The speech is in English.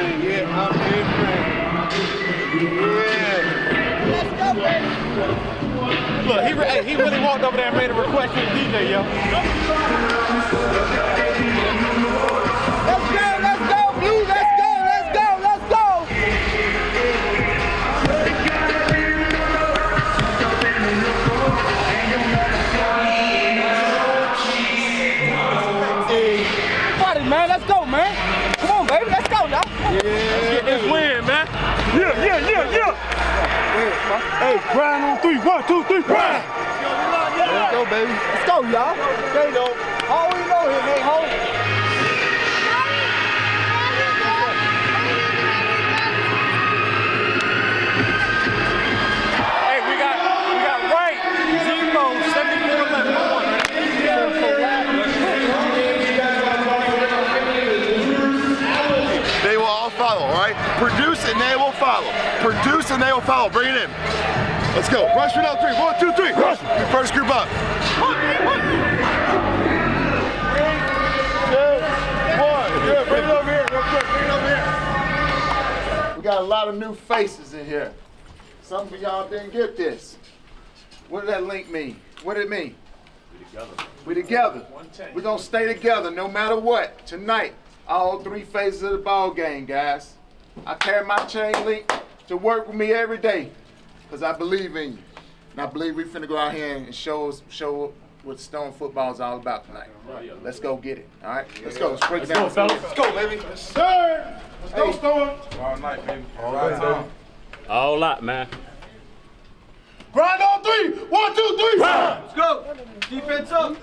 friend. Yeah, I'm his friend. Yeah. Let's go, baby. Look, he really walked over there and made a request to the DJ, yo. Let's go, Blue. Let's go. Man, let's go, man. Come on, baby, let's go, y'all. Yeah. Let's get this win, man. Yeah. Hey, grind on 3. 1, 2, 3, grind. Let's go, baby. Let's go, y'all. There you go. All we know here, man, home. Hey, we got right. 0-74-11. They will all follow, all right? Produce and they will follow. Produce and they will follow. Bring it in. Let's go. Rush it out 3. 1, 2, 3. Rush. First group up. 3, 2, 1. Good. Bring it over here real quick. Bring it over here. We got a lot of new faces in here. Some of y'all didn't get this. What did that link mean? What did it mean? We together. We're going to stay together no matter what. Tonight. All 3 phases of the ball game, guys. I carry my chain link to work with me every day because I believe in you. And I believe we finna go out here and show what Storm football is all about tonight. Let's go get it, all right? Let's go. Let's break it down. Let's go, baby. Yes, sir. Let's go, Storm. All night, baby. All right, All lot, man. Grind on 3. 1, 2, 3. Let's go. Defense up.